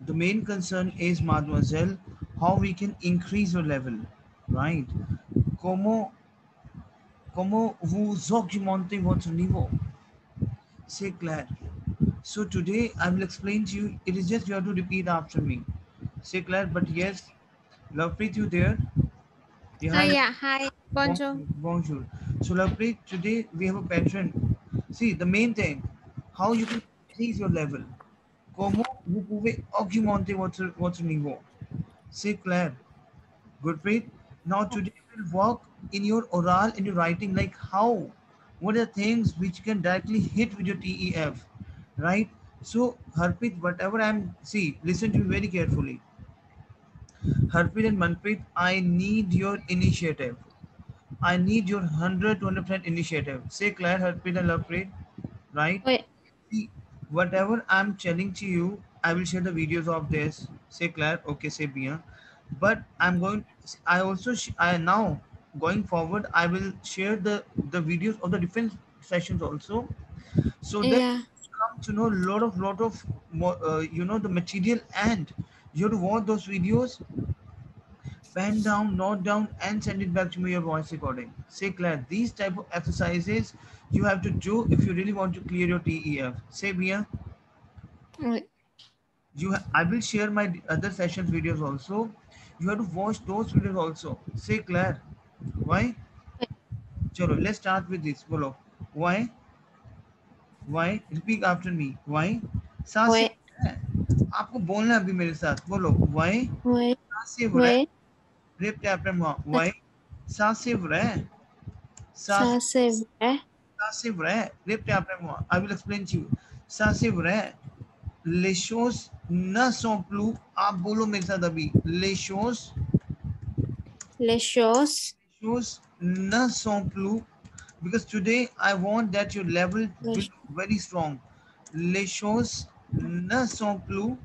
The main concern is, mademoiselle, how we can increase your level, right? Como, como vous augmentez votre niveau? C'est clair. So today I will explain to you. It is just you have to repeat after me. C'est clair. But yes, Lovepreet, you there? Yeah, Hi, hi. yeah, hi. Bonjour. Bonjour. Bonjour. So Lovepreet, today we have a pattern. See, the main thing, how you can increase your level. Como vous pouvez augmenter votre niveau? C'est clair. Gurpreet, now today we'll work in your oral and your writing, like how, what are things which can directly hit with your TEF, right? So Harpreet, whatever see, listen to me very carefully. Harpreet and Manpreet, I need your initiative. I need your 100 to 100% initiative. Say Claire, Harpreet and Lovepreet, right? Wait, See, whatever I'm telling to you, I will share the videos of this. Say Claire, okay, say Bia. But I also, I now going forward, I will share the videos of the different sessions also, so that yeah, you come to know lot of the material, and you have to watch those videos, pen down, note down, and send it back to me your voice recording. Say Claire, these type of exercises you have to do if you really want to clear your TEF. Say Bia. wait, I will share my other sessions videos also. You have to watch those videos also. Say Claire, why? wait, Chalo, let's start with this. Bolo. Why? Repeat after me. Why? सांस से wait, है. आपको बोलना है अभी मेरे साथ. बोलो. Why? wait, सांस से है. wait. Repeat after me. Why? सांस से है. सांस Ça c'est vrai. सांस से है. Repeat after me. I will explain to you. सांस से है. Les choses ne sont plus. आप बोलो मेरे साथ अभी. Les choses Les choses, shows ne sont plus, because today I want that your level les will be very strong. Les choses ne sont plus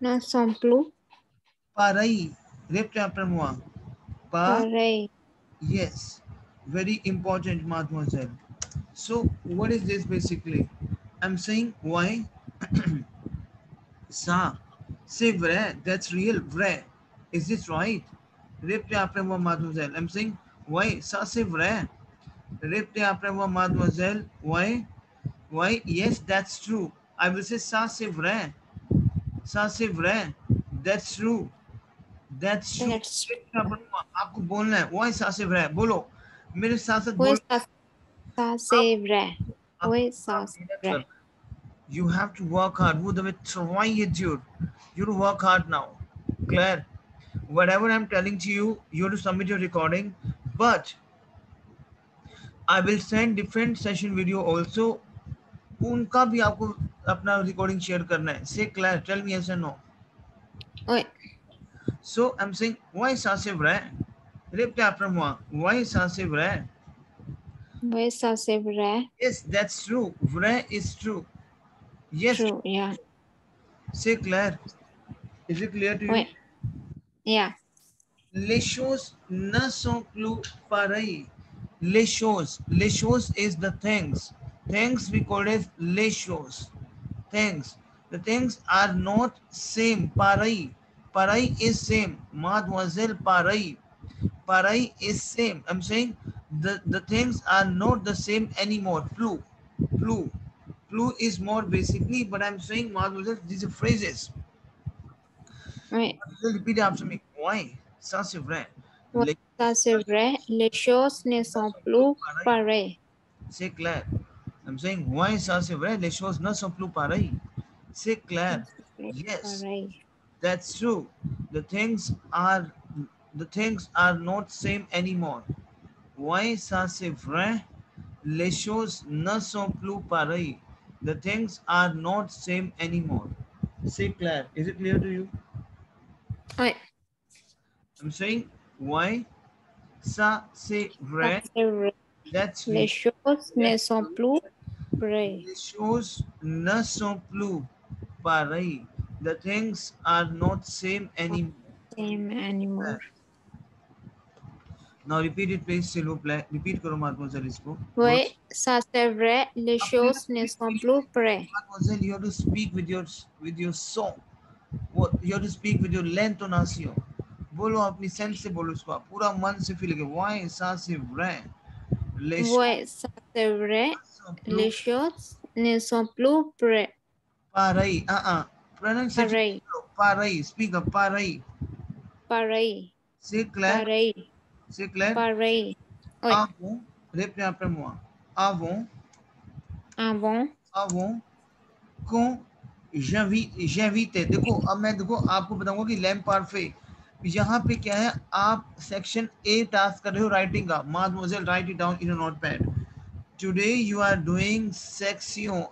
ne sont plus pareilles. Répétez après moi. Pas, pareilles. yes. Very important, mademoiselle. So, what is this basically? I'm saying why? Ça, c'est vrai. That's real. Vrai. Is this right? Répétez après moi, mademoiselle. I'm saying why? Ça, c'est vrai. Répétez après moi, mademoiselle. Why? Why? Yes, that's true. I will say ça c'est vrai. Ça c'est vrai. That's true. That's true. That's Répétez après moi. आपको बोलना है. Why ça c'est vrai? बोलो. मेरे साथ साथ oui, बोलो. ça आप c'est vrai. आपको Oui, पूरा ça c'est मेहनत vrai. करना है. You have to work hard. वो दबे try it, dude. You have to work hard now. Claire, whatever I'm telling to you, you have to submit your recording. But I will send different session video also. उनका भी आपको अपना recording share करना है. Say Claire, tell me yes or no. Oui, So I'm saying, why ça c'est vrai? Répétez après moi. Why ça c'est vrai? oui, ça c'est vrai. Yes, that's true. Vrai is true. Yes, True, yeah. say Claire. Is it clear to you? Oui, yeah. Les choses ne sont plus pareilles. Les choses. Les choses is the things. Things we call as les choses. Things. The things are not same. Pareil. Pareil is same. Mademoiselle pareil. Parai is same. I'm saying the things are not the same anymore. Flu. Flu. Flu is more basically, but I'm saying mademoiselle, these are phrases. Oui, Repeat after me. Why? Ça c'est vrai. oui, Les ça c'est vrai. Les choses ne sont plus pareil. pareilles. C'est clair. I'm saying why ça c'est vrai. Les choses ne sont plus pareilles. C'est clair. Yes, Pareilles. that's true. The things are the things are not same anymore. Why ça c'est vrai? Les choses ne sont plus pareilles. The things are not same anymore. C'est clair. Is it clear to you? Oui, I'm saying why ça c'est ça vrai. c'est vrai. That's Les real. choses ne That's sont true. plus pareilles. Les choses ne sont plus pareilles. The things are not same anymore. Same anymore. Now repeat it please, s'il vous plaît. Repeat करो mademoiselle इसको. बोलो. Oui, ça c'est vrai. Les Après, choses ne sont plus pareilles. mademoiselle, you have to speak with your song. वो you have to speak with your l'intonation. बोलो अपनी sense से बोलो उसको, आप पूरा मन से फील करो. Why ça c'est vrai? Les choses Ouais, ça c'est vrai. sont plus Les choses ne sont plus pareilles. Pronunciation. pareilles. Pareil. Speak up. Pareil. Pareil. C'est clair. Pareil. C'est clair. Pareil. Oui. Avant. Répétez après moi. Avant. Avant. Avant. Quand j'invite, देखो अब मैं देखो आपको बताऊंगा कि lamp पारफे यहाँ पे क्या है. आप सेक्शन ए टास्क कर रहे हो राइटिंग का. माdemoiselle write it down in a notepad. Today you are doing section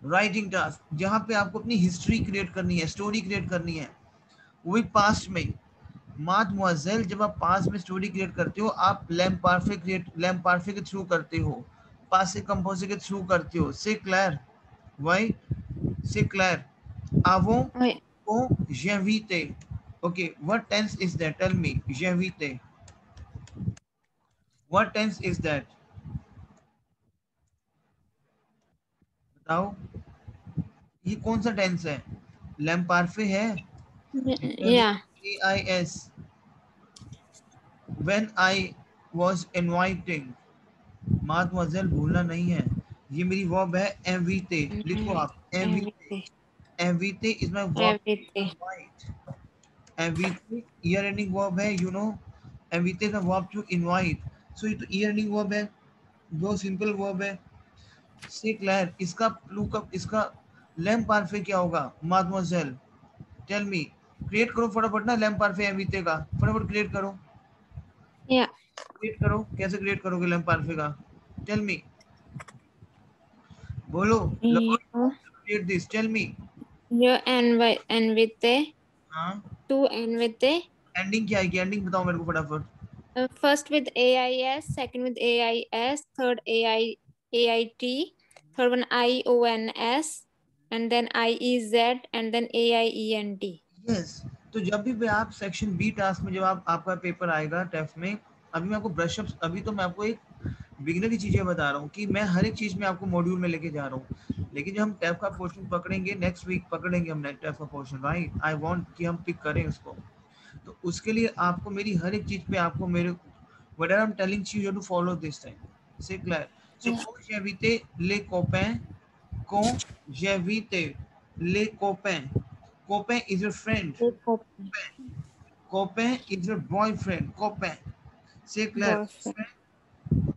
writing task, जहाँ पे आपको अपनी हिस्ट्री क्रिएट करनी है, स्टोरी क्रिएट करनी है, वो भी पास्ट में. माdemoiselle जब आप पास्ट में स्टोरी क्रिएट करते हो, आप लैम्प पारफे के थ्रू करते हो, पासे कंपोजिट के थ्रू करते हो. से क्लैर. वाई से क्लैर. आवो Oui. को j'invite. Okay, what tense is that? Tell me. J'invite. What tense is that? बताओ. ये कौन सा टेंस है? लैम्प पारफे है. Yeah. AIS. When I was inviting. माdemoiselle भूलना नहीं है. ये मेरी वर्ब है invite. लिखो आप invite. Everything. Invite is my verb to Everything. invite. Invite year ending verb है, you know. Invite is a verb to invite. So ये तो year ending verb है, बहुत सिंपल वर्ब है. से क्लैर. इसका लुकअप, इसका लैम्प पारफे क्या होगा? माdemoiselle. Tell me. क्रिएट करो फटाफट ना लैम्प पारफे एमवीते का. फटाफट क्रिएट करो. Yeah. क्रिएट करो. कैसे क्रिएट करोगे लैम्प पारफे का? Tell me. बोलो. You, create this. Tell me. you invite हाँ. to invite. एंडिंग क्या है? एंडिंग बताओ मेरे को फटाफट. First with AIS, second with AIS, third AIT, third one IONS, and then IEZ, and then AIENT. Yes. तो जब भी आप सेक्शन बी टास्क में, जब आपका पेपर आएगा टेफ में, अभी मैं आपको ब्रश अप, अभी तो मैं आपको एक बिगिनर की चीजें बता रहा हूँ कि मैं हर एक चीज में आपको मॉड्यूल में लेके जा रहा हूँ. लेकिन जब हम टेफ का पोर्शन पकड़ेंगे नेक्स्ट वीक, पकड़ेंगे हम टेफ का पोर्शन, राइट. आई वांट कि हम पिक करें उसको. तो उसके लिए आपको मेरी हर एक चीज पे आपको मेरे whatever I'm telling you, you have to follow this thing. C'est clair. So, Yeah. quand j'invite les copains, quand j'invite les copains, copain is your friend. Copain is your boyfriend. Copain. C'est clair. Boyfriend.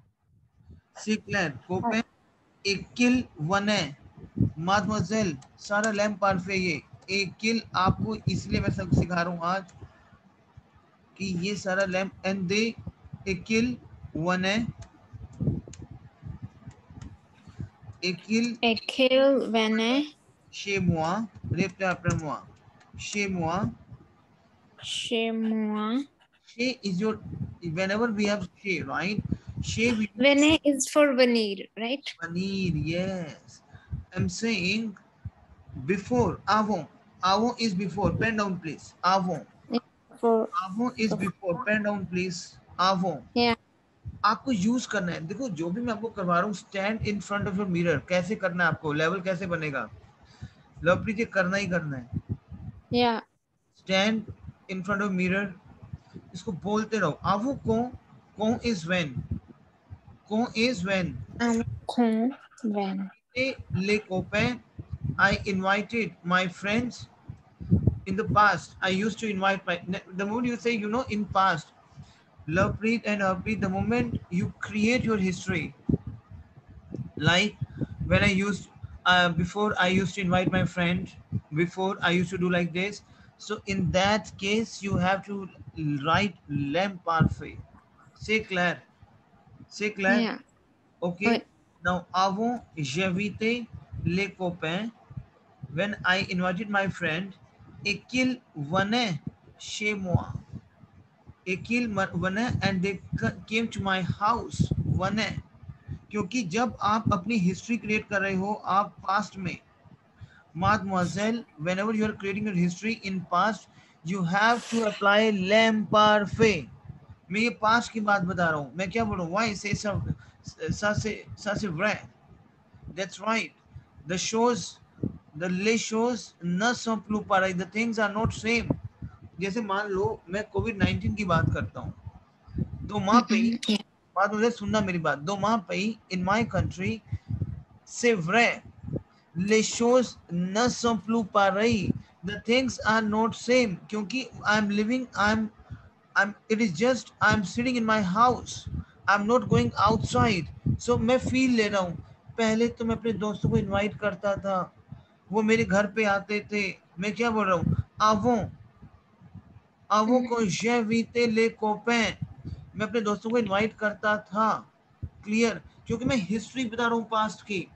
C'est clair. Copain. एक किल one है. माdemoiselle सारा lamp पारफे ये एक किल आपको इसलिए मैं सब सिखा रहा हूँ आज कि ये सारा लैम्प एंड दे एक किल वन है. एक किल Ekil Vene. chez moi. Répétez après moi. Chez moi. Chez moi. Chez is your, whenever we have chez, right? Chez we Vene is for veneer, right? paneer, yes. I'm saying before, avant. Avant is before. Pen down, please. Avant. For Avant is before. Pen down, please. Avant. yeah. आपको use करना है. देखो जो भी मैं आपको करवा रहा हूँ, stand in front of your mirror. कैसे करना है आपको? लेवल कैसे बनेगा? लवप्रीत ये करना ही करना है. Yeah. Stand in front of mirror. इसको बोलते रहो. आवो को इज व्हेन. को is when. Con Ven. Les copains. I invited my friends in the past. I used to invite my. The moment you say, you know, in past, Lovepreet and Harpreet, the moment you create your history, like when I used, before I used to invite my friend, before I used to do like this. So in that case, you have to write lamp parfait. C'est clair. C'est clair. Yeah. Okay. Now, avant j'invite les copains. When I invited my friend, et qu'ils venaient chez moi. Et qu'ils venaient and they came to my house. Venaient. क्योंकि जब आप अपनी history create कर रहे हो, आप past में, mademoiselle, whenever you are creating your history in past, you have to apply l'em parfait. मैं ये पास्ट की बात बता रहा हूँ. मैं क्या बोलूँ? Why say ça c'est vrai. That's right. The shows The les choses ne sont plus pareilles. The things are not same. जैसे मान लो मैं कोविड-19 की बात करता हूँ, दो माह पे Yeah. बात मुझे सुनना मेरी बात, दो माह पे in my country c'est vrai, les choses ne sont plus pareilles. The things are not same क्योंकि I'm living, it is just I'm sitting in my house. I'm not going outside. So मैं feel ले रहा हूँ. पहले तो मैं अपने दोस्तों को invite करता था, वो मेरे घर पे आते थे. मैं क्या बोल रहा हूँ? Avant que j'invite les copains. मैं अपने दोस्तों को invite करता था. Clear? क्योंकि मैं history बता रहा हूँ past की.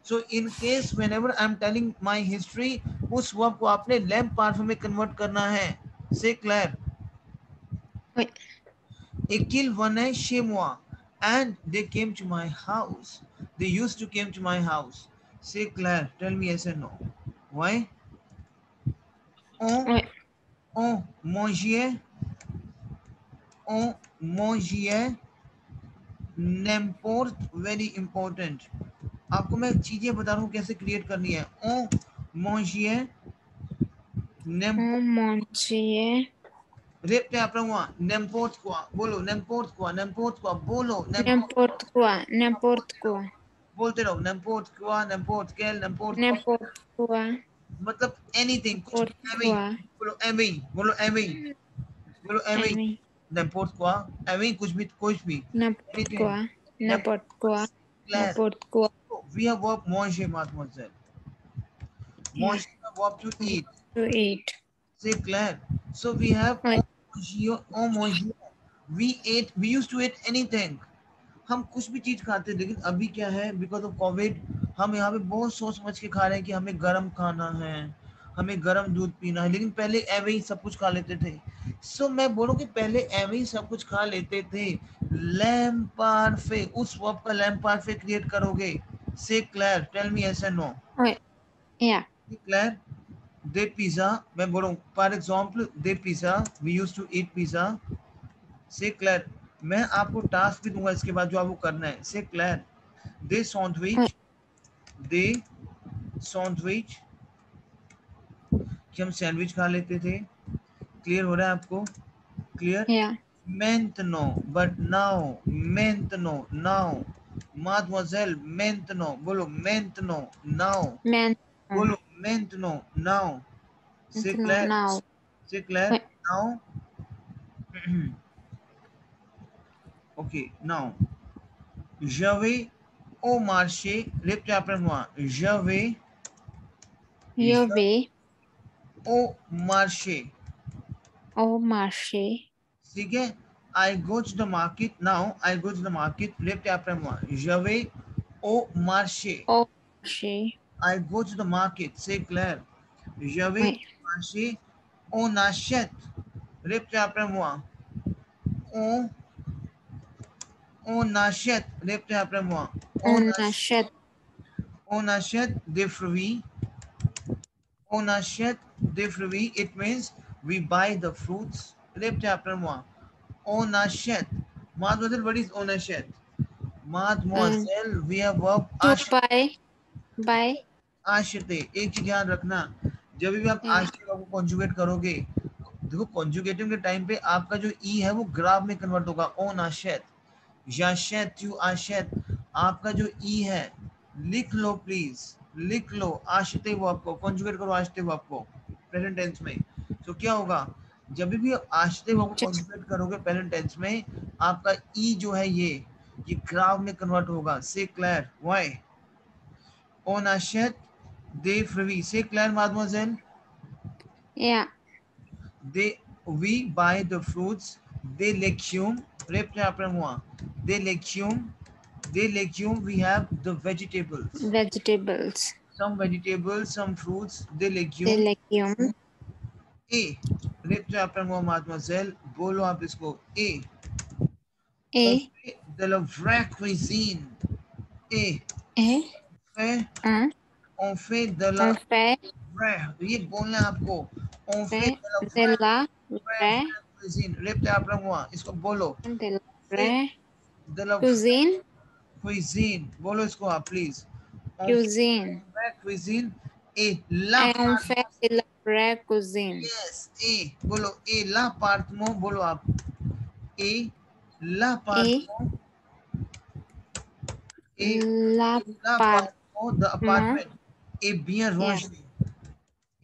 So in case whenever I'm telling my history, उस वर्ब को आपने lamp parfum में convert करना है. Say Claire. Oui. Ekil venait chez moi and they came to my house. They used to came to my house. Say Claire, tell me yes or no. Why? Oui. On mangeait, on mangeait n'importe, very important. आपको मैं चीजें बता रहा हूँ कैसे create करनी है. On mangeait n'importe. On mangeait Répétez après moi. N'importe quoi. बोलो n'importe quoi, n'importe quoi. बोलो n'importe quoi, n'importe quoi, बोलते रहो. N'importe quoi, n'importe quel, n'importe quoi. n'importe quoi, मतलब anything, कुछ n'importe एवी. quoi. बोलो एवी, बोलो एवी, बोलो एवी. Oui. n'importe quoi, एवी कुछ भी. N'importe Anything. quoi, n'importe quoi, Claire. n'importe quoi. We have verb manger, mademoiselle. Yeah. Manger का verb to eat. To eat. Say Claire. So we have Oui. on manger. We used to eat anything. हम कुछ भी चीज खाते हैं, लेकिन अभी क्या है, बिकॉज ऑफ कोविड हम यहाँ पे बहुत सोच समझ के खा रहे हैं कि हमें गर्म खाना है, हमें गर्म दूध पीना है, लेकिन पहले एवे ही सब कुछ खा लेते थे. सो मैं बोलूँ कि पहले एवे ही सब कुछ खा लेते थे. लैम्प पारफे, उस वर्ब का लैम्प पारफे क्रिएट करोगे. से क्लेयर, tell me yes and no. Oui. Yeah. क्लेयर. दे पिज्जा, मैं बोलूँ फॉर एग्जांपल दे pizza, we used to eat pizza. से क्लेयर. मैं आपको टास्क भी दूंगा इसके बाद जो आपको करना है. से क्लेयर. दे सैंडविच, दे सैंडविच, कि हम सैंडविच खा लेते थे. क्लियर हो रहा है आपको? Clear. Yeah. Maintenant, but now, maintenant, now. Mademoiselle, maintenant, बोलो maintenant, now. Man. बोलो maintenant, now. C'est clair? Now. C'est clair? Oui. Now. Okay, now. Je vais au marché. Répétez après moi. Je vais Je vais au marché. au marché. ठीक है. I go to the market. Now I go to the market. Répétez après moi. Je vais au marché. Au marché. I go to the market. C'est clair. Je vais Oui. au marché. On achète. Répétez après moi. On, on achète. Répétez après moi. On achète. On achète des fruits. On achète des fruits. It means we buy the fruits. Répétez après moi. On achète. Mademoiselle, what is on achète? Mademoiselle, we have verb To buy. Buy. आश्रिते. एक चीज ध्यान रखना, जब भी आप Yeah. आश्रित को conjugate करोगे, देखो कॉन्जुगेटिव के टाइम पे आपका जो ई है वो ग्राफ में कन्वर्ट होगा. ओन आश्रित, याशेत, यू आश्रित, आपका जो ई है लिख लो प्लीज, लिख लो. आश्रित वो आपको कॉन्जुगेट करो, आश्रित वो आपको प्रेजेंट टेंस में. तो क्या होगा, जब भी आप आश्रित वो कॉन्जुगेट करोगे प्रेजेंट टेंस में, आपका ई जो है ये ग्राफ में कन्वर्ट होगा. से clear? Why? On achète des fruits. C'est clair, mademoiselle? Yeah. We buy the fruits, des légumes. Répétez après moi. Des légumes. Des légumes, we have the vegetables. Vegetables. Some vegetables, some fruits, des Des légumes. légumes. Et. Répétez après moi, mademoiselle. बोलो आप इसको. Et. On Et. fait de la vraie cuisine. Et. Et. On fait de la On fait vraie. ये बोलना है आपको. On fait de la de vraie la vraie. cuisine. Répétez après moi. इसको बोलो. De la Fait vraie de la cuisine. cuisine. बोलो इसको आप please. On fait Cuisine. de la vraie cuisine Et On fait de la vraie cuisine. Yes, et बोलो et l'appartement बोलो आप et Et l'appartement et l'appartement. the apartment est bien Yeah. rangé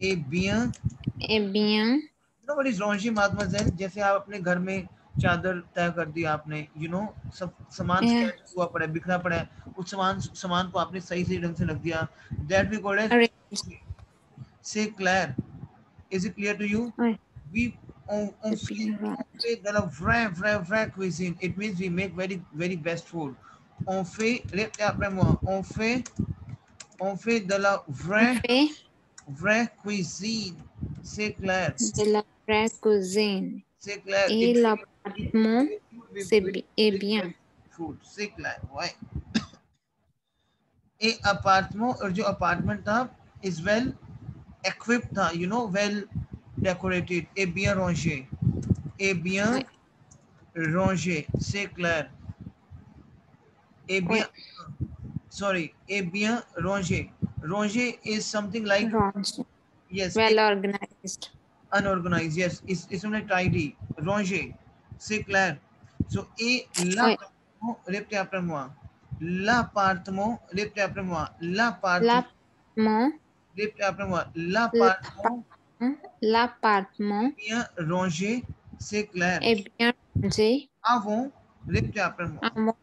est bien Eh bien, you know what is rangé mademoiselle जैसे आप अपने घर में चादर तय कर दी आपने सब सामान yeah. स्कैटर हुआ पड़ा है बिखरा पड़ा है उस सामान को आपने सही ढंग से रख दिया that we call as Arrange. say Claire is it clear to you Ouais, we c'est bien on range. fait de la vraie cuisine it means we make very best food on fait répétez après moi on fait de la On fait vraie cuisine c'est clair de la vraie cuisine. c'est clair Et l'appartement, est very bien. best food c'est clair ouais एक apartment और जो apartment था is well equipped था well decorated et bien rangé et bien Ouais, rangé c'est clair et bien ouais, sorry et bien rangé rangé is something like range. yes Well it organized. unorganized yes it's only tidy rangé c'est clair so et Ouais, répétez après moi l'appartement répétez après moi l'appartement l'appartement, répétez après moi l'appartement l'appartement, l'appartement bien rangé, c'est clair. est bien rangé. Avant, répétez après moi. Avant,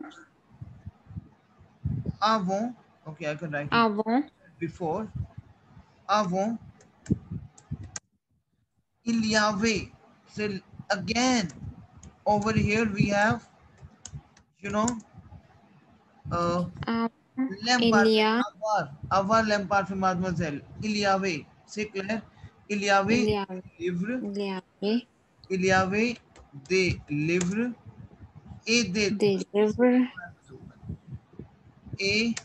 Avant, okay, I can write it. avant, Before, avant, il y avait. So again, over here we have, you know, uh, avant, lamp il y a, avoir lamp parfait, mademoiselle. Il y avait, c'est clair. Il y avait il y a, des livres, il y avait il y avait des livres et des livres et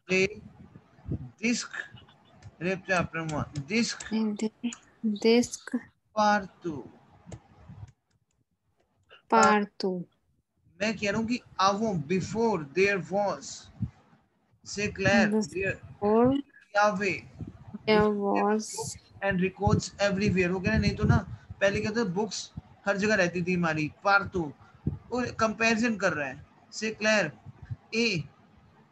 des disques. Répétez après moi. Disques et des disques partout. partout. मैं कह रहा हूँ कि avant before there was c'est clair there Before Yahweh there before there were was, books and records everywhere हो गया ना नहीं तो ना पहले क्या था बुक्स हर जगह रहती थी हमारी पार्टू और कंपैरिजन कर रहा है c'est clair ए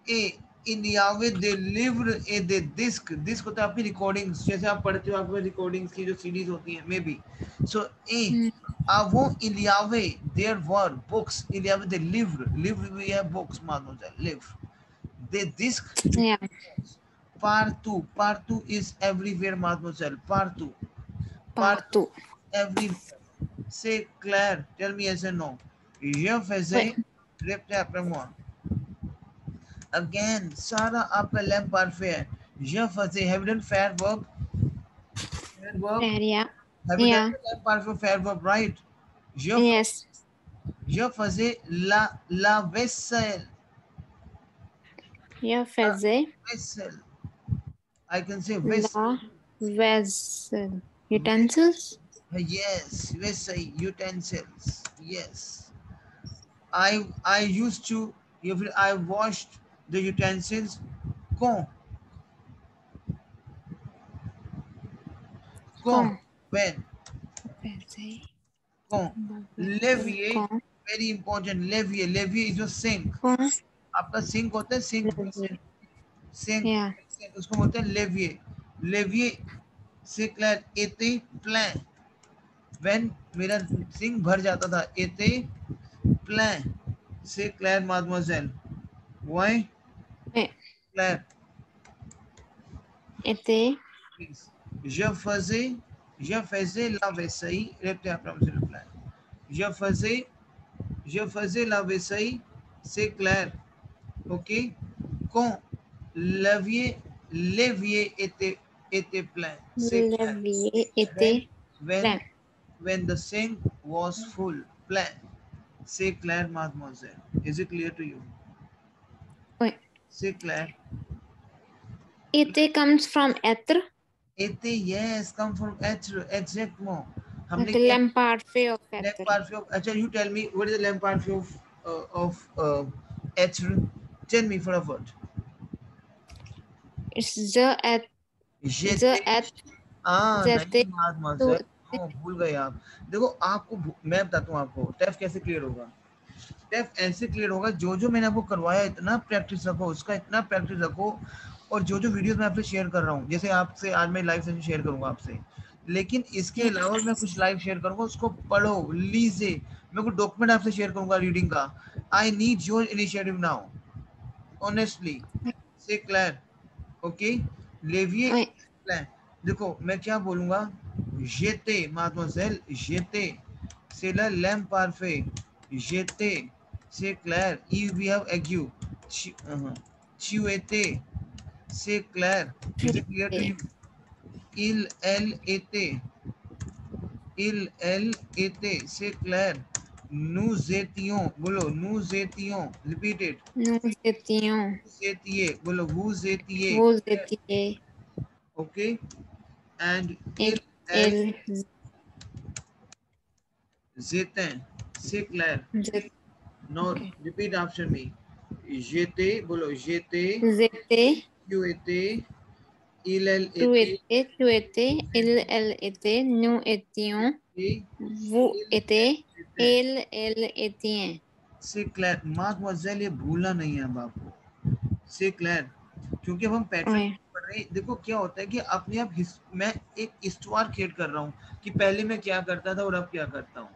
ए इन यावे they lived A they disc होता है आपकी रिकॉर्डिंग्स जैसे आप पढ़ते हो आपके रिकॉर्डिंग्स की जो सीडीज होती हैं मे बी सो ए वो इलियावे देयर वर बुक्स इलियावे दे लिव्ड वी हैव बुक्स मानो जाए लिव दे डिस्क yeah, partu is everywhere mademoiselle partu partout. everywhere say Claire tell me yes or no je Oui, faisais répétez après moi again सारा आपका लैम्प पारफे है je faisais have you done fair verb yeah, have you done yeah, the lamp parfait fair verb right je yes. je faisais la vaisselle Je la faisais vaisselle I can say vaisselle la vessel. Utensils? yes vaisselle utensils yes I used to if I washed the utensils quand Quand? when Faisais quand la vaisselle. levier Quand? very important levier is your sink Quand? आपका sink होता है sink Levier. Sink Yeah. उसको बोलते हैं लेविए लेविए से Claire एते plan when मेरा sink भर जाता था एते प्लान से क्लैर माdemoiselle व्हाई Oui. क्लैर Était प्लीज je faisais la vaisselle répétez après monsieur le plan je faisais la vaisselle c'est clair ok quand l'évier était plein c'est clair levier. when Était when plein. when the sink was full plein c'est clair mademoiselle is it clear to you Oui. c'est clair Était comes from être. était yes come from être exactement हमने The क्या lamp parfait of lamp être. parfait of अच्छा you tell me what is the lamp parfait of être tell me for a word It's the at the at नहीं the माdemoiselle, भूल गए आप। देखो आपको मैं बताता हूँ आपको टेफ कैसे क्लियर होगा। टेफ ऐसे क्लियर होगा, जो जो मैंने आपको करवाया इतना प्रैक्टिस रखो, उसका इतना प्रैक्टिस रखो। और जो जो वीडियोस मैं आपसे शेयर कर रहा हूँ, जैसे आपसे आज मैं लाइव सेशन शेयर करूंगा आपसे, लेकिन इसके अलावा मैं कुछ लाइव शेयर करूंगा, उसको पढ़ो, लीजिए। मैं कुछ डॉक्यूमेंट आपसे शेयर करूंगा रीडिंग का। आई need your initiative now, honestly, से क्लियर, ओके, लेविए ouais, प्लान। देखो मैं क्या बोलूंगा, जेते mademoiselle, जेते c'est la lampe parfait, जेते c'est clair, if we have ague, tu étais, c'est clair, is it clear to you? il elle était, il elle était, c'est clair, nous étions, बोलो nous étions, repeat it, nous étions, vous étiez, बोलो vous étiez, vous étiez, okay, and et il elle ils étaient, c'est clair. étaient, Now repeat after me, j'étais, बोलो j'étais, vous étiez, tu étais, il elle était, tu étais, il, elle était, nous étions, et vous il étiez, elle était, il, elle était. c'est clair। mademoiselle, ये भूलना नहीं है अब आपको, से clear, क्योंकि अब हम पैटर्न Ouais, पढ़ रहे हैं। देखो क्या होता है कि अपने आप मैं एक हिस्टोर क्रिएट कर रहा हूँ कि पहले मैं क्या करता था और अब क्या करता हूँ।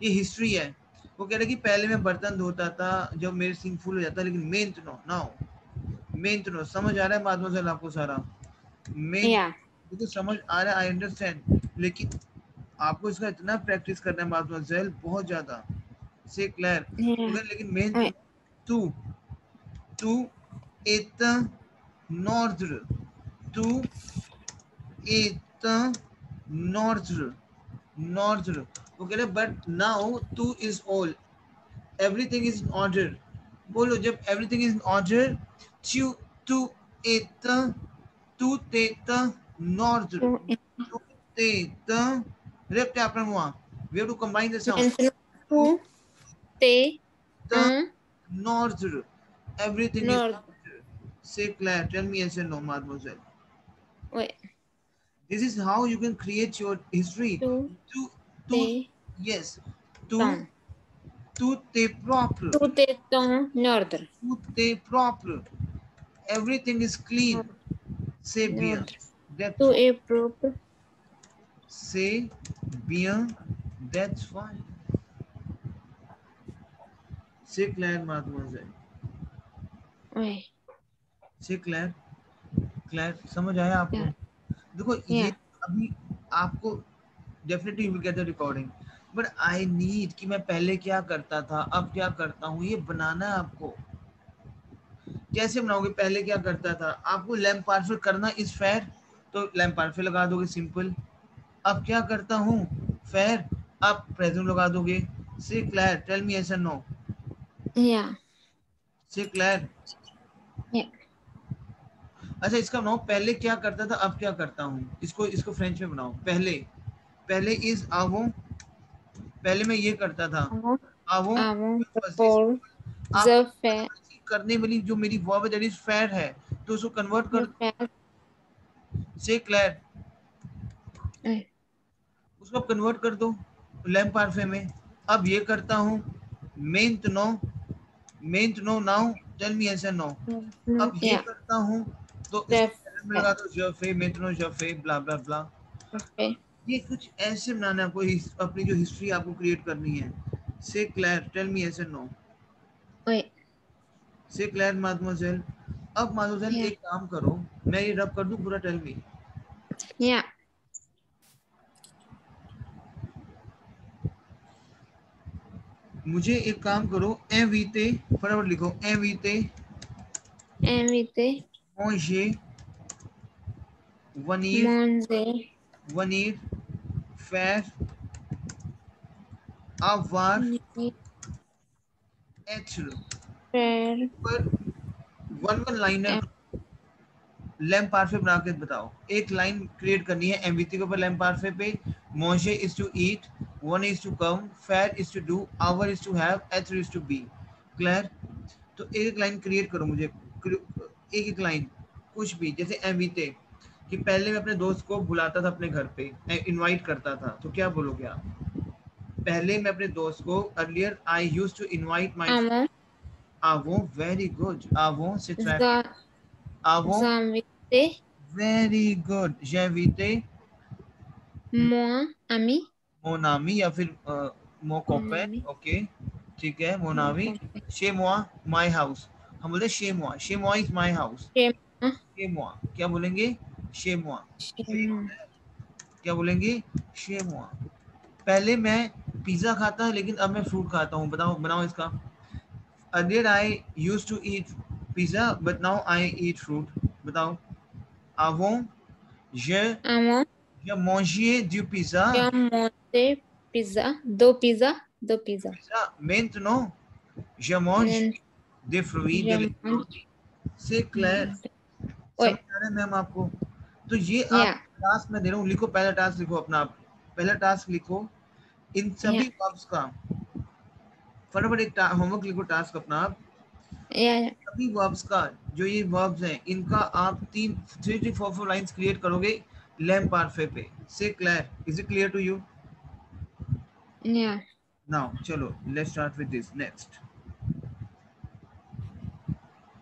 ये हिस्ट्री है। वो कह रहे कि पहले मैं बर्तन धोता था जब मेरे सिंक फुल हो जाता, लेकिन मेन तो नो नाउ, मेन तो नो, समझ आ रहा है माdemoiselle आपको सारा मेन? yeah, देखो समझ आ रहा है, आई अंडरस्टैंड, लेकिन आपको इसका इतना प्रैक्टिस करना है माdemoiselle, बहुत ज्यादा, से क्लियर, yeah, लेकिन मेन तो ouais, तू तू est un ordre, tu est un ordre, ordre, वो कह रहे but now two is all, everything is in order. बोलो जब everything is in order, tu tu est un, tout est un ordre, tout est, tout est un, répétez après moi, we have to combine the sound, maintenant, tout tout est est un un ordre, everything is ordre. order. Say Claire, tell me yes or no, mademoiselle. Ouais, This is how you can create your history. tout To, to, est yes, to, en, tout est propre. tout est en ordre. Tout est propre. Everything is clean. C'est bien. Ordre. That's Tout fine. est propre. C'est bien. That's fine. C'est clair, mademoiselle. Ouais, C'est clair. Claire समझ आया आपको? yeah, देखो ये yeah. अभी आपको definitely will get the recording, but I need कि मैं पहले क्या करता था अब क्या करता हूँ, ये बनाना है आपको। कैसे बनाओगे? पहले क्या करता था, आपको लैम्प पार्फे करना इज फेयर, तो लैम्प पार्फे लगा दोगे, सिंपल। अब क्या करता हूँ, फेयर, आप प्रेजेंट लगा दोगे। से क्लियर, टेल मी यस और नो, Yeah, से क्लियर। yeah. अच्छा इसका बनाओ, पहले क्या करता था अब क्या करता हूँ, इसको इसको फ्रेंच में बनाओ। पहले, पहले इज आवो, पहले मैं ये करता था, Avant, आवो avant, दिस, before, आप the fair, करने वाली जो मेरी वर्ब है दैट इज फेयर है, तो उसको कन्वर्ट कर the दो। fair. से क्लियर, Ouais, उसको आप कन्वर्ट कर दो लैम्प पार्फे में। अब ये करता हूँ, मेन टू नो, मेन टू नो नाउ, tell me yes and no. अब ये yeah. करता हूँ, तो इसको The पहले में fair. लगा दो जफे, मेन टू नो जफे, ब्ला ब्ला ब्ला। Okay. ये कुछ ऐसे बनाना है आपको, अपनी जो हिस्ट्री आपको क्रिएट करनी है। से क्लियर, tell me yes and no, Ouais, से क्लियर माdemoiselle। अब माdemoiselle yeah, एक काम करो, मैं ये रब कर दूं पूरा, टेल मी। yeah. मुझे एक काम करो, एवीते, फटाफट लिखो, एवीते Inviter, manger, venir, manger, venir, faire, avoir, venir, être। faire, पर वन वन लाइनर लैम्प पार्फे बना के बताओ। एक लाइन क्रिएट करनी है एमवीटी के ऊपर लैम्प पार्फे पे। मोशे इज टू ईट, वन इज टू कम, फेयर इज टू डू, आवर इज टू हैव, एथर इज टू बी। क्लियर? तो एक एक लाइन क्रिएट करो मुझे, एक एक लाइन, कुछ भी, जैसे एविते कि पहले मैं अपने दोस्त को बुलाता था अपने घर पे, इनवाइट करता था, तो क्या बोलोगे आप? पहले मैं अपने दोस्त को, earlier I used to invite my, Amo. आवो, वेरी गुड, आवो से Za. ट्रैफिक, आवो, Zamvite. वेरी गुड, जेविते, Moi. Ami. मोनामी या फिर मोकोपे, Monami. ओके ठीक है, मोनामी, Mokope. शेमुआ, माय हाउस, हम बोलते शेमुआ, शेमुआ इज माय हाउस, Shema. शेमुआ क्या बोलेंगे? शेमुआ, Shema. क्या बोलेंगे? शेमुआ। पहले मैं पिज्जा खाता लेकिन अब मैं फ्रूट खाता हूँ, बताओ बनाओ इसका। Earlier I used to eat pizza but now I eat fruit, बताओ। avant je Amo. je mangeais du pizza, Já monte pizza. Do pizza. Do pizza. maintenant je mange Then des fruits de já légumes, monte. c'est clair, समझ Oi. आ रहा है ma'am आपको? तो ये आप Yeah. Task मैं दे रहा हूँ, लिखो पहला टास्क, लिखो अपना आप, पहला टास्क लिखो इन Yeah. सभी वर्ब्स का, फटाफट एक होमवर्क लिखो टास्क अपना आप, Yeah. सभी वर्ब्स का, जो ये वर्ब्स हैं इनका आप 3-4 लाइंस क्रिएट करोगे लैम पारफे पे, से क्लियर, is it clear to you? Yeah. Now चलो let's start with this next,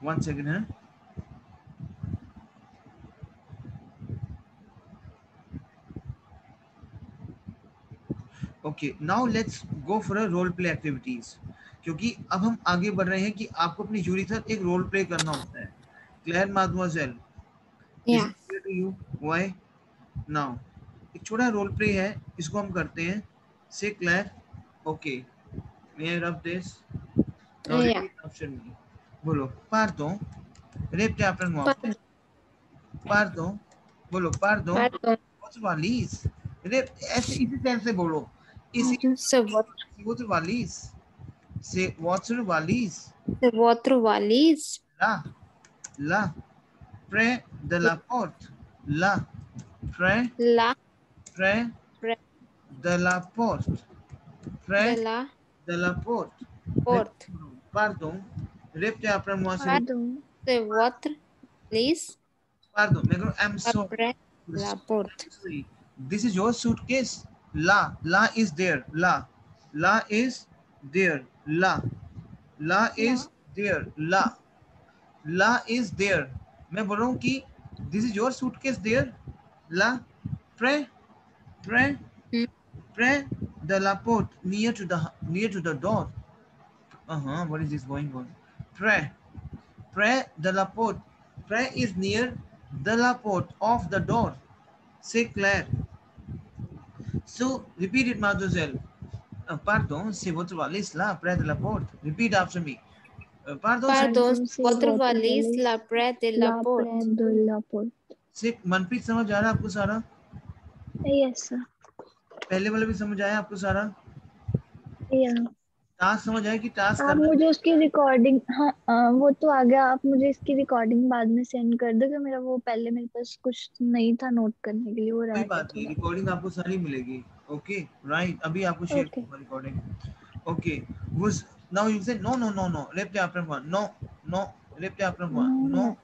1 second है। Okay now let's go for a role play activities, क्योंकि अब हम आगे बढ़ रहे हैं कि आपको अपनी जूरी के साथ एक रोल प्ले करना होता है। क्लियर माdemoiselle, is Yeah. It clear to you? व्हाई? नाउ एक छोटा रोल प्ले है, इसको हम करते हैं, से clear, okay may I rub this, now Yeah. Repeat after me, बोलो pardon, repete après moi, Pardon. pardon, बोलो pardon, Pardon. votre valise, ऐसे इसी टाइम से बोलो, इसी Pardon. votre valise, c'est votre valise, Votre valise. là, là, près de la porte, là, près, La. près de la porte, De près la de la porte. porte. Pardon, répétez après moi, s'il vous plaît. Pardon. De votre valise. Pardon, I'm sorry. Après la porte. Sorry. This is your suitcase. La is there. La is there. La is there. La is there. मैं बोल रहा हूँ कि this is your suitcase there. La, près, près, Hmm. près de la porte, near to the door. What is this going on? Près de la porte. Près is near de la porte of the door. C'est clair. So repeat it, mademoiselle. Pardon, c'est votre valise là, près de la porte. Repeat after me. Pardon, Pardon. Votre valise la près de la porte. से मनप्रीत समझ आ रहा है आपको सारा? Yes sir. पहले वाला भी समझ आया आपको सारा? या टास्क समझ आया कि टास्क आप करना? मुझे उसकी रिकॉर्डिंग, हाँ वो तो आ गया, आप मुझे इसकी रिकॉर्डिंग बाद में सेंड कर दो, कि मेरा वो पहले मेरे पास कुछ नहीं था नोट करने के लिए, वो कोई रह गया बात नहीं, थोड़ा। रिकॉर्डिंग आपको सारी मिलेगी। ओके राइट, अभी आपको शेयर ओके करूंगा recording. Okay was now you say no répétez après moi, no répétez après moi, नो no।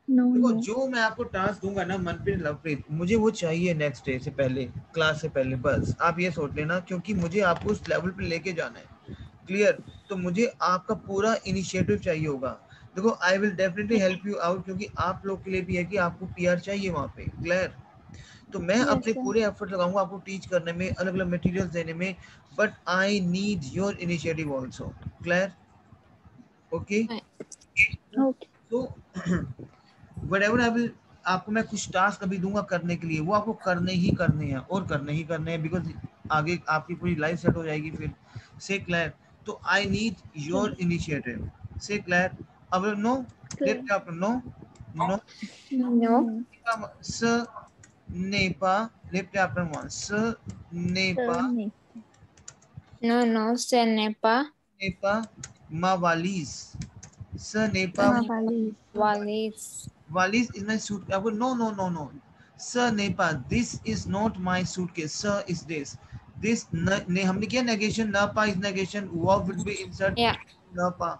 नो देखो नो जो मैं आपको टास्क दूंगा ना मनप्रीत लवप्रीत, मुझे वो चाहिए नेक्स्ट डे से पहले, क्लास से पहले, बस आप ये सोच लेना, क्योंकि मुझे आपको उस लेवल पे लेके जाना है। क्लियर? तो मुझे आपका पूरा इनिशिएटिव चाहिए होगा। देखो I will definitely help you out, क्योंकि आप लोग के लिए भी है कि आपको पीआर चाहिए वहाँ पे। क्लियर? तो मैं यस अपने सर। पूरे एफर्ट लगाऊंगा आपको टीच करने में, अलग अलग मटेरियल्स देने में, but I need your initiative also. Clear? Okay okay so whatever I will, आपको मैं कुछ टास्क अभी दूंगा करने के लिए, वो आपको करने ही करने हैं और करने ही करने हैं, बिकॉज आगे आपकी पूरी लाइफ सेट हो जाएगी फिर। से क्लियर? तो आई नीड योर इनिशिएटिव। से क्लियर? अब नो लेट आप नो नो No. स नेपा लेट आप स नेपा नहीं No, no, ce n'est pas नेपा मावालीज, स नेपा वाली valise. Valise is my suitcase. No. Sir, Nepa, this is not my suitcase. Sir is this. This हमने किया negation. Napa is negation. Verb will be insert. Yeah. Napa.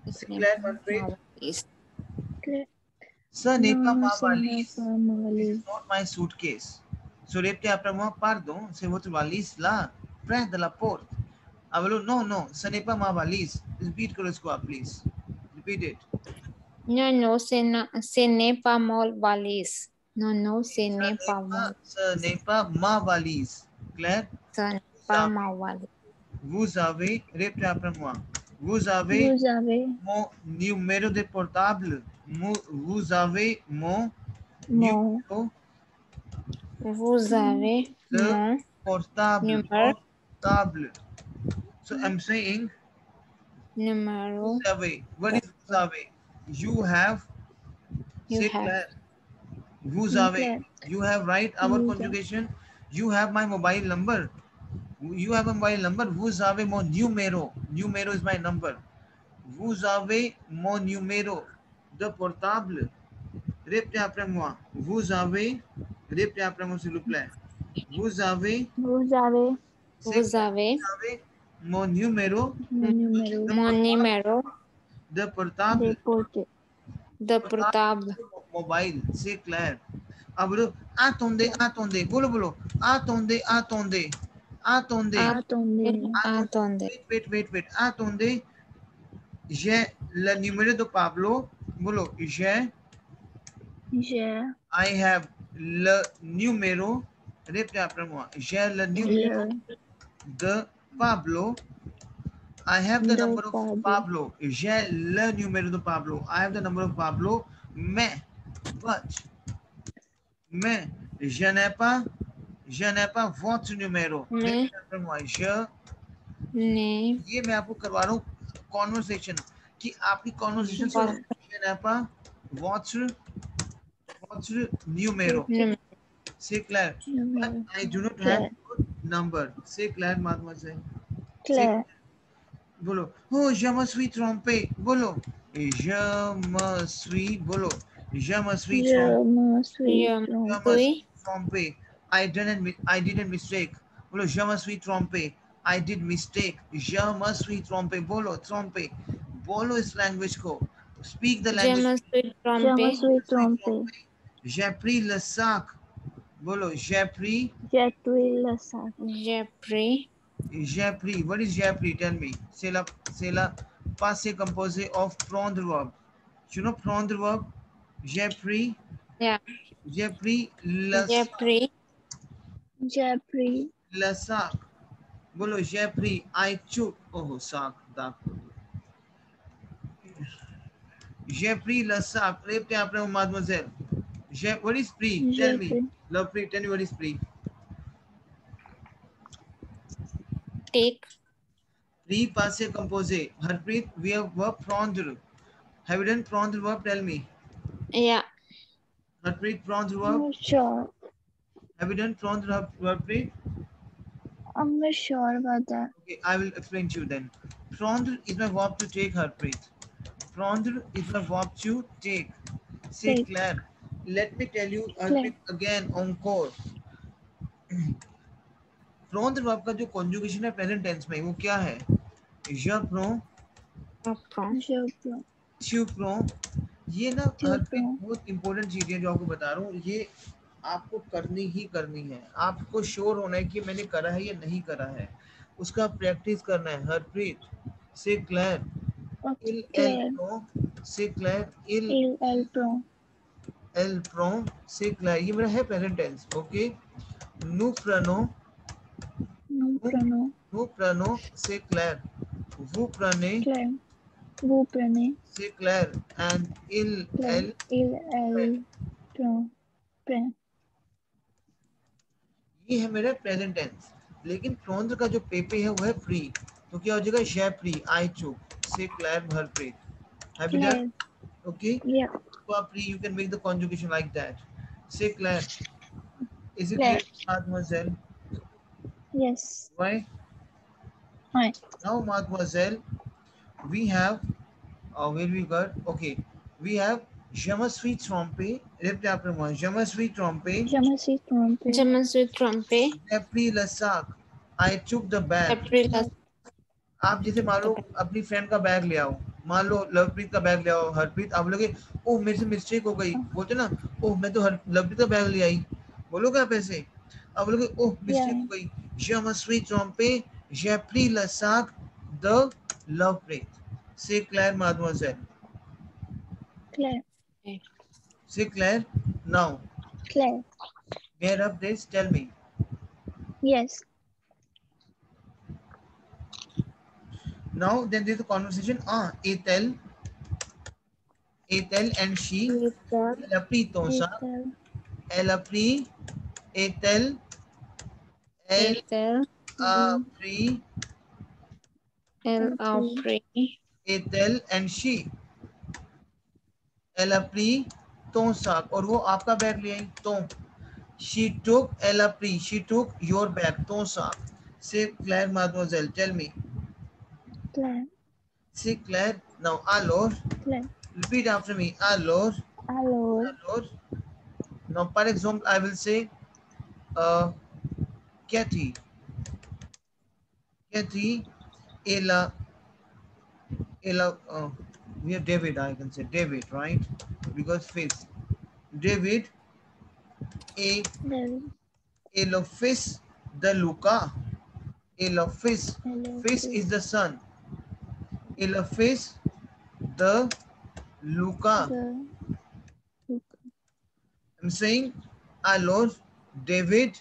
Ce n'est Clear, pas Manpreet? valise. Ce n'est pas Non, ma ce n'est valise. pas ma This valise. is not my suitcase. So repete après moi, pardon, c'est votre valise là, près de la porte. Alors non, non, ce n'est pas ma valise. Repeat करो इसको आप please. Repeat it. No, ce n'est pas mon valise. No, ce n'est pas mon. Ce n'est pas ma valise. Claire? Ce n'est pas ma valise. Vous avez, répétez après moi. Vous avez Vous avez mon numéro de portable. Vous avez mon mon numéro Vous avez de mon portable. numéro. Portable. So I'm saying, Numéro. vous avez. What is vous avez? You have. You Say have. Claire. Vous Claire. avez. You have, right? Our Vous avez. conjugation. You have my mobile number. You have a mobile number. Vous avez mon numéro. Numéro is my number. Vous avez mon numéro de portable. Répétez après moi. Vous avez. Répétez après moi, s'il vous plaît. Vous avez. Vous avez Vous avez mon numéro mon numéro mon numéro de portable. de portable. Mobile. C'est clair. अब बोलो attendez, attendez. बोलो बोलो attendez, attendez. Attendez. Attendez. Wait. Attendez. J'ai le numéro de Pablo. बोलो j'ai. I have le numéro. Répétez après moi. J'ai le numéro de Pablo. I have the number of Pablo. J'ai le numéro de Pablo. I have the number of Pablo. Mais je n'ai pas votre numéro. Mais Après moi, ne ये मैं आपको करवा रहा हूँ conversation कि आपकी conversation से je n'ai pas votre numéro. C'est clair. But I do not have your number. C'est clair, mademoiselle. Claire. बोलो oh je me suis trompé. बोलो बोलो je me suis trompé. I didn't mistake. बोलो je me suis trompé. I did mistake. Je me suis trompé. बोलो trompé. बोलो इस language को. Speak the je language. me suis trompé. J'ai pris le sac. बोलो j'ai pris. J'ai pris. What is j'ai pris? Tell me. C'est la passé composé of prendre verb. You know prendre verb? J'ai pris. Yeah. J'ai pris le sac. बोलो j'ai pris. I took. Oh sac. J'ai pris le sac. Répétez après mademoiselle. What is pris? Tell me. Love pris. Tell me what is pris. Take. Pris passé composé. Harpreet, we have verb prendre. Have you done prendre verb? Tell me. Yeah. Harpreet, prendre verb. I'm sure. Have you done prendre verb? I'm not sure about that. Okay, I will explain to you then. Prendre is my verb to take, Harpreet. Prendre is my verb to take. Say Claire. Let me tell you Harpreet again encore. Prendre verb का जो conjugation है present tense में वो क्या है? Je prends. Tu prends. ये ना बहुत important चीजें हैं जो आपको बता रहा हूँ. ये आपको करनी ही करनी है. आपको श्योर होना है कि मैंने करा है या नहीं करा है. उसका प्रैक्टिस करना है. हरप्रीत से क्लैर से क्लैर एल प्रो से क्लैर. ये मेरा है प्रेजेंट टेंस. ओके. नु प्रनो से Claire. vous prenez c'est clair and elle prend. ये है मेरा प्रेजेंट टेंस. लेकिन प्रोंद्र का जो पेपे है वो है फ्री. तो क्या हो जाएगा? j'ai pris. I took. से Claire Harpreet. Have you done? Okay. Yeah. Free, you can make the conjugation like that. Say Claire. Is it clear, mademoiselle? Yes. Why? Why? Now, mademoiselle, we have where we got. Okay, we have je me suis trompé. Répétez après moi. Je me suis trompé. J'ai pris le sac. I took the bag. आप जैसे मान लो अपनी friend का bag ले आओ. मान लो लवप्रीत का bag ले आओ, हरप्रीत, आप बोलोगे ओह मेरे से मिस्टेक हो गई, बोलते ना ओह मैं तो लवप्रीत का बैग ले आई, बोलोगे आप ऐसे? आप बोलोगे ओह मिस्टेक Yeah. हो गई, je me suis trompé, j'ai pris le sac de Lovepreet. C'est clair, mademoiselle? Claire. C'est clair? Now, Claire. where up this? Tell me. Yes. Now, then there's a conversation. Ethel and she. Elle a pris ton sac. Ethel. Elle a pris. Ethel. Elle a pris. Ethel and she. Elle a pris ton sac. और वो आपका bag ले आई. ton. She took. Elle a pris. She took your bag. Ton sac. C'est clair, mademoiselle. Tell me. Claire. C'est clair. Now, alors. Claire. Repeat after me. Alors. Alors. Alors. Now, for example, I will say, Katie. Katie, Ella, we have David, I can say David, right? Because face. David, David. Elofis the Luca. Elofis. Hello. Fish is the sun. Elofis the Luca. The I'm saying, alors, David,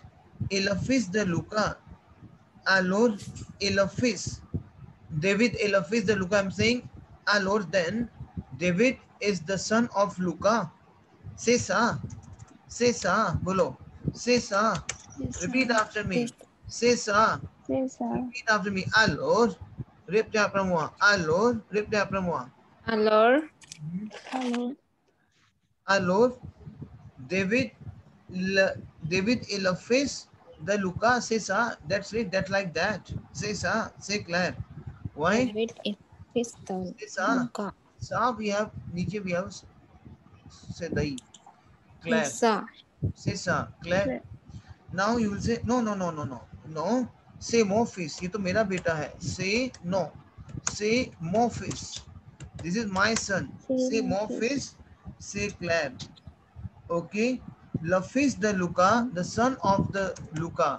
Elofis the Luca. Alors, Elofis. David Elofis the Luca. I'm saying, alors then, David is the son of Luca. C'est ça. C'est ça. Bolo. C'est ça. Repeat after me. C'est ça. C'est ça. Repeat after me. Alors. Répétez après moi. Alors. Répétez après moi. Alors. Alors. Alors. David Elofis the Luca. C'est ça. That's it. That's like that. C'est ça. C'est clair. Why? David is the C'est ça. Luca. Ça we have. नीचे we have. C'est dahi. Claire. C'est ça. Claire. Now you will say no. No. Say Mofis. ये तो मेरा बेटा है. Say no. Say Mofis. This is my son. Say Mofis. Say Claire. Okay. Lafis the Luca, the son of the Luca.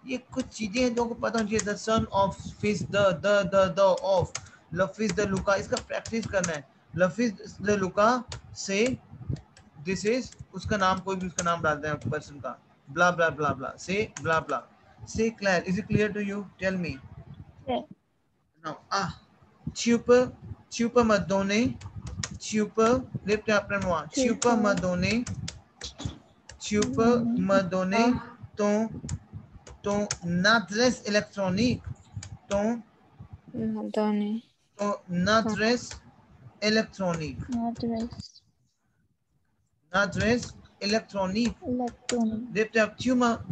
ये कुछ चीजें हैं जो को पता होनी चाहिए. The son of fish, the of. Lafis the Luca. इसका practice करना है. Lafis the Luca. Say this is उसका नाम, कोई भी उसका नाम डालते हैं person का. Blah blah blah blah. Say blah blah. Say Claire. Is it clear to you? Tell me. Yeah. Now Chupa Madone. Chupa. Lift up and one. Chupa Madone. Chupa Madone. Ton adresse électronique. Ton adresse électronique. Adresse électronique. Lift up.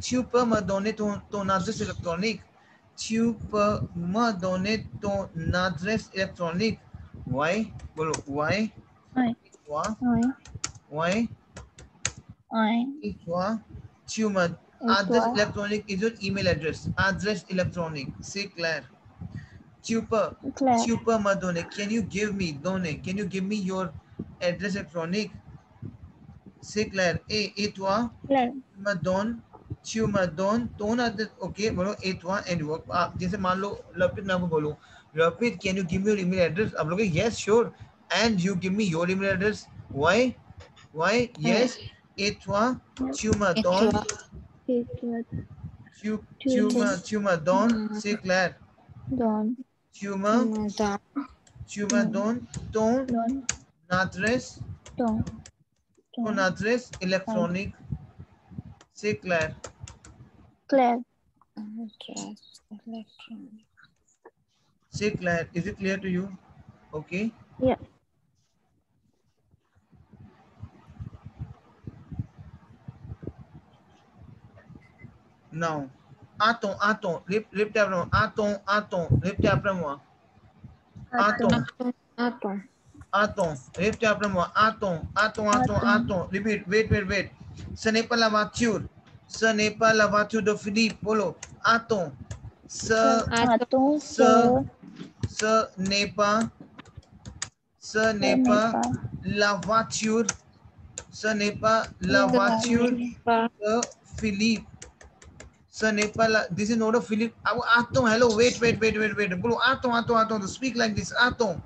Chupa Madone ton adresse électronique. Tu peux me donner ton adresse électronique? Why? Bolo. Why? Toi. Why? Et toi? Tu me address électronique is your email address. Address électronique. C'est clair. Tu peux me donner. Can you give me donner? Can you give me your address électronique? C'est clair. Et toi? Me donne. Tu me donnes ton address. Okay, बोलो et toi and work. आप जैसे मान लो लपित मैं आपको बोलूँ, लपित can you give me your email address? आप लोगे yes sure, and you give me your email address. Why? Yes. Et toi tu me donnes. Tu me donnes. C'est clair. Tu me donnes ton adresse. Ton adresse électronique. C'est clair. C'est clair. Is it clear to you? Okay. Yeah. Now, attends. Répétez après moi. Attends. Répétez après moi. Attends. Répétez après moi. Attends. Repeat. Wait. Ce n'est pas la voiture. Ce n'est pas la voiture de Philippe. Bolo. Attends. Ce n'est pas Ce n'est pas la voiture. Ce n'est pas la voiture de Philippe. Ce n'est pas la. This is not a Philippe. Attends, hello, wait. Bolo, attends. Speak like this. Attends.